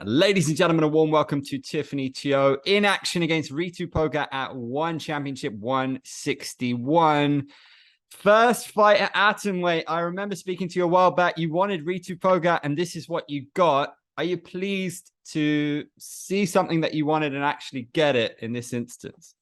Ladies and gentlemen, a warm welcome to Tiffany Teo in action against Ritu Phogat at One Championship 161. First fight at atomweight. I remember speaking to you a while back. You wanted Ritu Phogat, and this is what you got. Are you pleased to see something that you wanted and actually get it in this instance?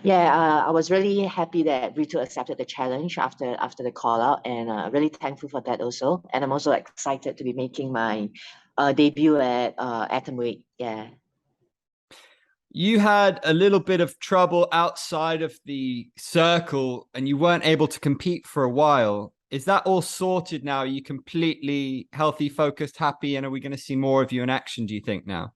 Yeah, I was really happy that Ritu accepted the challenge after the call out, and really thankful for that also. And I'm also excited to be making my debut at atomweight. Yeah. You had a little bit of trouble outside of the circle and you weren't able to compete for a while. Is that all sorted now? Are you completely healthy, focused, happy? And are we going to see more of you in action, do you think, now?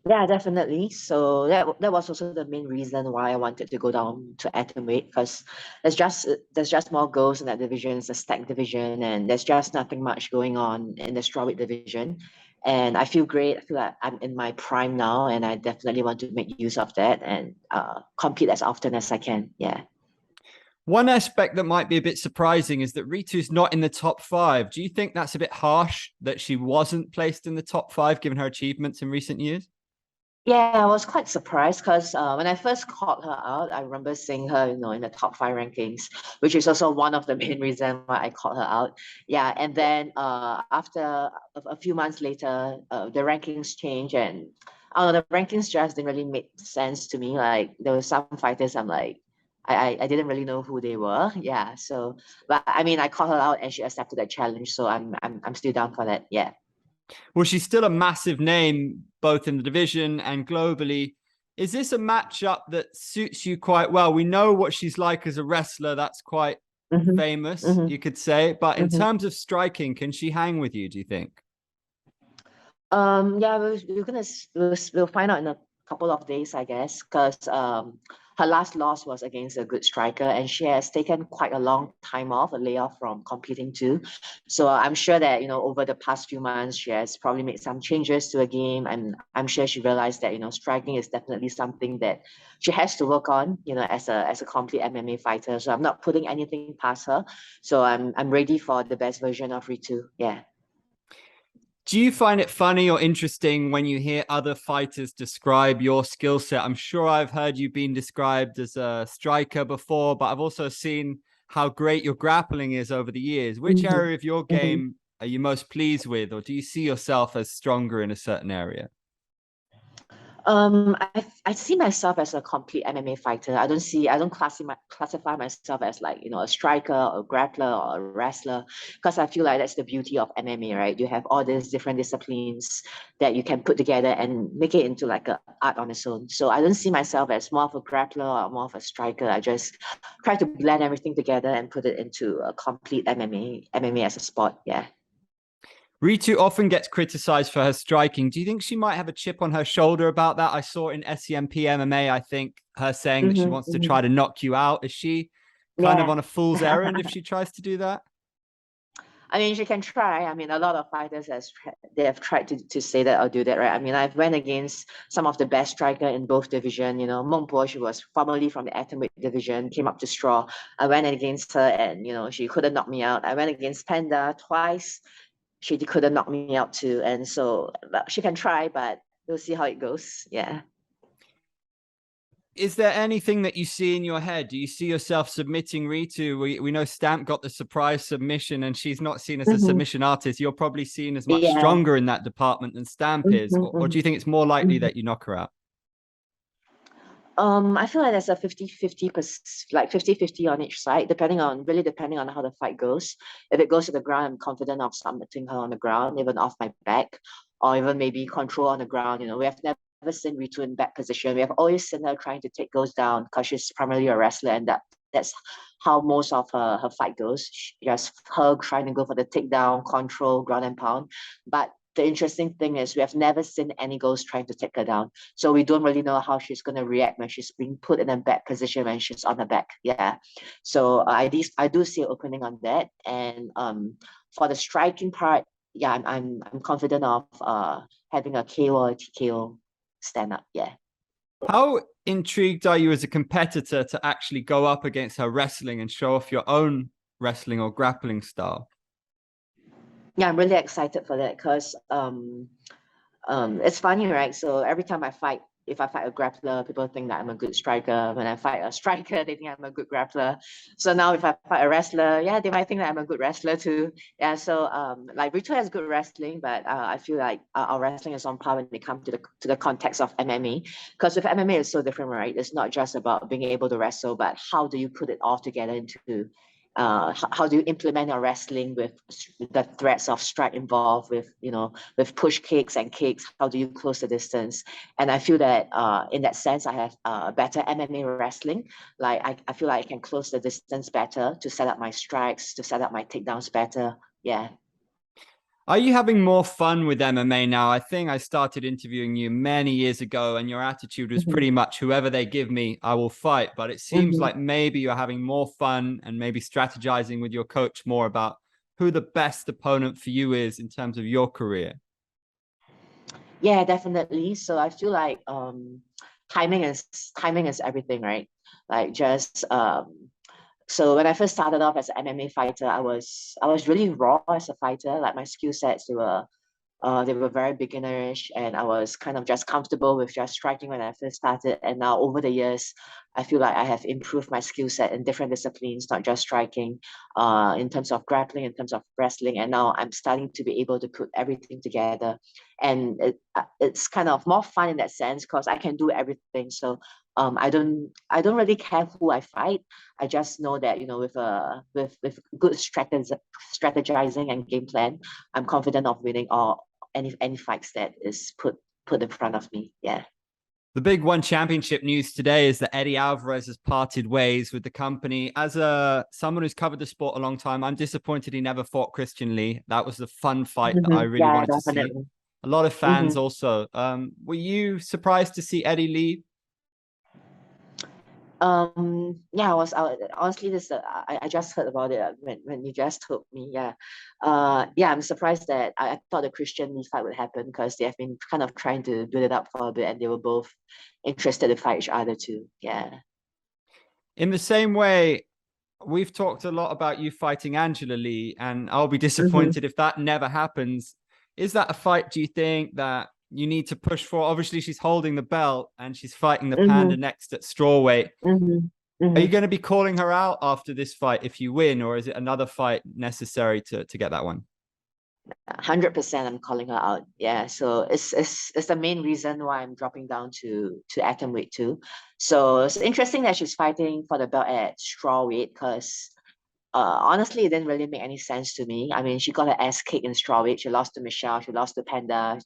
Yeah, definitely. So that was also the main reason why I wanted to go down to atomweight, because there's just more girls in that division. It's a stacked division, and there's just nothing much going on in the strawweight division. And I feel great. I feel like I'm in my prime now, and I definitely want to make use of that and compete as often as I can. Yeah. One aspect that might be a bit surprising is that Ritu's not in the top 5. Do you think that's a bit harsh that she wasn't placed in the top 5 given her achievements in recent years? Yeah, I was quite surprised because when I first called her out, I remember seeing her, in the top 5 rankings, which is also one of the main reasons why I called her out. Yeah, and then after a few months later, the rankings changed, and I don't know, the rankings just didn't really make sense to me. Like there were some fighters, I'm like, I didn't really know who they were. Yeah, so but I mean, I called her out and she accepted that challenge, so I'm still down for that. Yeah. Well, she's still a massive name, both in the division and globally. Is this a matchup that suits you quite well? We know what she's like as a wrestler. That's quite famous, you could say. But in terms of striking, can she hang with you, do you think? Yeah, we'll find out in a couple of days, I guess, because her last loss was against a good striker, and she has taken quite a long time off, a layoff from competing too. So I'm sure that over the past few months, she has probably made some changes to the game, and I'm sure she realized that striking is definitely something that she has to work on, as a complete MMA fighter. So I'm not putting anything past her. So I'm ready for the best version of Ritu. Yeah. Do you find it funny or interesting when you hear other fighters describe your skill set? I'm sure I've heard you being described as a striker before, but I've also seen how great your grappling is over the years. Which area of your game are you most pleased with, or do you see yourself as stronger in a certain area? I see myself as a complete MMA fighter. I don't classify myself as like, a striker or a grappler or a wrestler, because I feel like that's the beauty of MMA, right? You have all these different disciplines that you can put together and make it into like an art on its own. So I don't see myself as more of a grappler or more of a striker. I just try to blend everything together and put it into a complete MMA as a sport. Yeah. Ritu often gets criticized for her striking. Do you think she might have a chip on her shoulder about that? I saw in SCMP MMA, I think, her saying that she wants to try to knock you out. Is she kind of on a fool's errand if she tries to do that? I mean, she can try. I mean, a lot of fighters have tried to say that or do that, right? I mean, I've went against some of the best striker in both division. Meng Po, she was formerly from the atomweight division, came up to straw. I went against her, and she couldn't knock me out. I went against Panda twice. She couldn't knock me out too, and so she can try, but we'll see how it goes. Yeah. Is there anything that you see in your head? Do you see yourself submitting Ritu? We know Stamp got the surprise submission and she's not seen as a submission artist. You're probably seen as much stronger in that department than Stamp is. Or do you think it's more likely that you knock her out? I feel like there's a 50-50, like 50-50 on each side, depending on how the fight goes. If it goes to the ground, I'm confident of submitting her on the ground, even off my back, or even maybe control on the ground. We have never seen Ritu in back position. We have always seen her trying to take goals down because she's primarily a wrestler, and that's how most of her fight goes. Just her trying to go for the takedown, control, ground and pound. But the interesting thing is we have never seen any girls trying to take her down. So we don't really know how she's going to react when she's being put in a back position when she's on the back. Yeah. So I do see an opening on that. And for the striking part, yeah, I'm confident of having a KO or a TKO stand up. Yeah. How intrigued are you as a competitor to actually go up against her wrestling and show off your own wrestling or grappling style? Yeah, I'm really excited for that because it's funny, right? So every time I fight, if I fight a grappler, people think that I'm a good striker. When I fight a striker, they think I'm a good grappler. So now if I fight a wrestler, yeah, they might think that I'm a good wrestler too. Yeah, so like Ritu has good wrestling, but I feel like our wrestling is on par when it comes to the context of MMA. Because with MMA, it's so different, right? It's not just about being able to wrestle, but how do you put it all together into how do you implement your wrestling with the threats of strike involved with with push kicks and kicks? How do you close the distance? And I feel that in that sense, I have better MMA wrestling. Like I feel like I can close the distance better to set up my strikes, to set up my takedowns better. Yeah. Are you having more fun with MMA now? I think I started interviewing you many years ago, and your attitude was Mm-hmm. pretty much whoever they give me, I will fight. But it seems Mm-hmm. like maybe you're having more fun and maybe strategizing with your coach more about who the best opponent for you is in terms of your career. Yeah, definitely. So I feel like timing is timing is everything, right? Like just so when I first started off as an MMA fighter, I was really raw as a fighter. Like my skill sets they were very beginnerish, and I was kind of just comfortable with just striking when I first started. And now over the years, I feel like I have improved my skill set in different disciplines, not just striking, in terms of grappling, in terms of wrestling. And now I'm starting to be able to put everything together, and it's kind of more fun in that sense because I can do everything. So I don't really care who I fight. I just know that with good strategizing and game plan, I'm confident of winning all any fights that is put in front of me. Yeah. The big one championship news today is that Eddie Alvarez has parted ways with the company. As a someone who's covered the sport a long time, I'm disappointed he never fought Christian Lee. That was the fun fight that I really Yeah, wanted to see. definitely. A lot of fans hmm also. Were you surprised to see Eddie leave? yeah, honestly this I just heard about it when you just told me. Yeah. Yeah, I'm surprised that I thought the Christian Lee fight would happen because they have been kind of trying to build it up for a bit and they were both interested to fight each other too. Yeah. In the same way, we've talked a lot about you fighting Angela Lee, and I'll be Mm-hmm. disappointed if that never happens. Is that a fight, do you think, that you need to push for? Obviously, she's holding the belt and she's fighting the Mm-hmm. Panda next at strawweight. Mm-hmm. Are you Mm-hmm. going to be calling her out after this fight if you win, or is it another fight necessary to get that one? 100% I'm calling her out. Yeah. So it's the main reason why I'm dropping down to atomweight too. So it's interesting that she's fighting for the belt at strawweight because honestly, it didn't really make any sense to me. I mean, she got her ass kicked in strawweight. She lost to Michelle. She lost to Panda.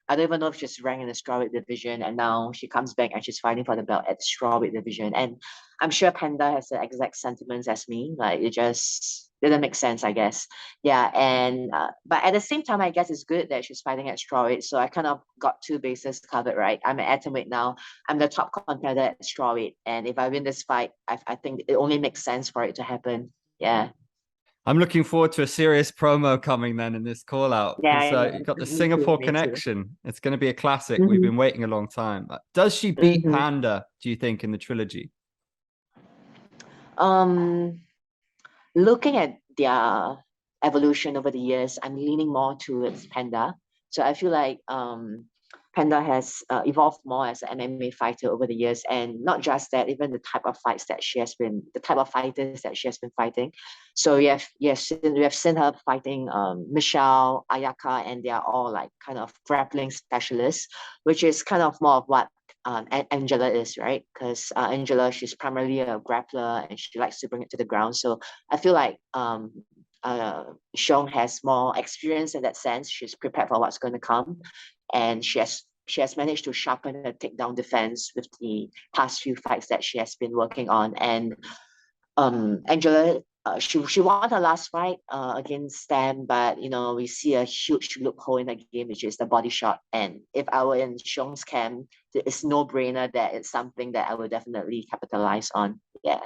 I don't even know if she's ranked in the strawweight division. And now she comes back and she's fighting for the belt at the strawweight division. And I'm sure Panda has the exact sentiments as me. Like it just didn't make sense, I guess. Yeah. And but at the same time, I guess it's good that she's fighting at strawweight. So I kind of got two bases covered, right? I'm at atomweight now. I'm the top contender at strawweight. And if I win this fight, I think it only makes sense for it to happen. Yeah. I'm looking forward to a serious promo coming then in this call out Yeah, because yeah, you've got the me too, Singapore me too. connection. It's going to be a classic. We've hmm been waiting a long time. Does she beat hmm Panda, do you think, in the trilogy? Um, Looking at their evolution over the years, I'm leaning more towards Panda. So I feel like Panda has evolved more as an MMA fighter over the years, and not just that, even the type of fights that the type of fighters that she has been fighting. So we have seen her fighting Michelle, Ayaka, and they are all like kind of grappling specialists, which is kind of more of what Angela is, right? Because Angela, she's primarily a grappler and she likes to bring it to the ground. So I feel like Xiong has more experience in that sense. She's prepared for what's going to come, and she has managed to sharpen her takedown defense with the past few fights that she has been working on. And Angela, she won her last fight against Stan, but we see a huge loophole in the game, which is the body shot. And if I were in Xiong's camp, it's no brainer that it's something that I would definitely capitalize on. Yeah.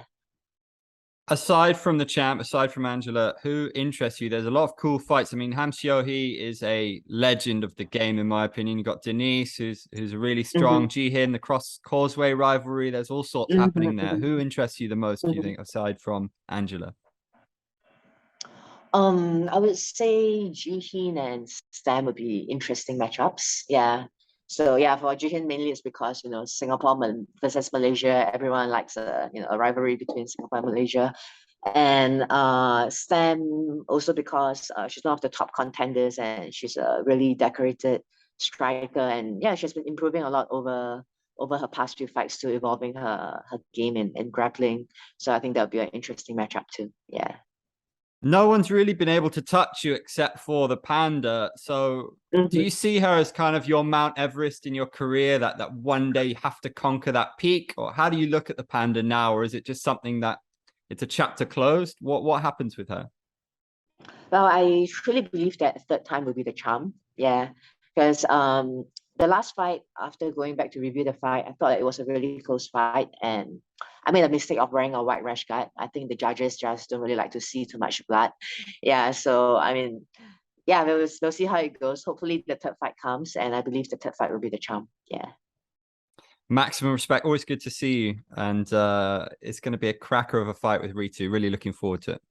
Aside from the champ, aside from Angela, who interests you? There's a lot of cool fights. I mean, Ham Xiaohe is a legend of the game, in my opinion. You've got Denise, who's really Mm-hmm. strong. Jihin, the cross causeway rivalry. There's all sorts Mm-hmm. happening there. Who interests you the most, do you Mm-hmm. think, aside from Angela? I would say Jihin and Stam would be interesting matchups. Yeah. So yeah, for Jihin mainly it's because Singapore versus Malaysia, everyone likes a rivalry between Singapore and Malaysia. And Stam also because she's one of the top contenders and she's a really decorated striker, and yeah, she's been improving a lot over her past few fights to evolving her game in grappling. So I think that would be an interesting matchup too. Yeah. No one's really been able to touch you except for the Panda. So do Mhm. you see her as kind of your Mount Everest in your career, that one day you have to conquer that peak? Or how do you look at the Panda now? Or is it just something that it's a chapter closed? What happens with her? Well, I truly believe that third time will be the charm. Yeah, because the last fight, after going back to review the fight, I thought that it was a really close fight, and I made a mistake of wearing a white rash guard. I think the judges just don't really like to see too much blood. Yeah, so I mean, yeah, we'll see how it goes. Hopefully, the third fight comes, and I believe the third fight will be the charm. Yeah. Maximum respect. Always good to see you. And it's going to be a cracker of a fight with Ritu. Really looking forward to it.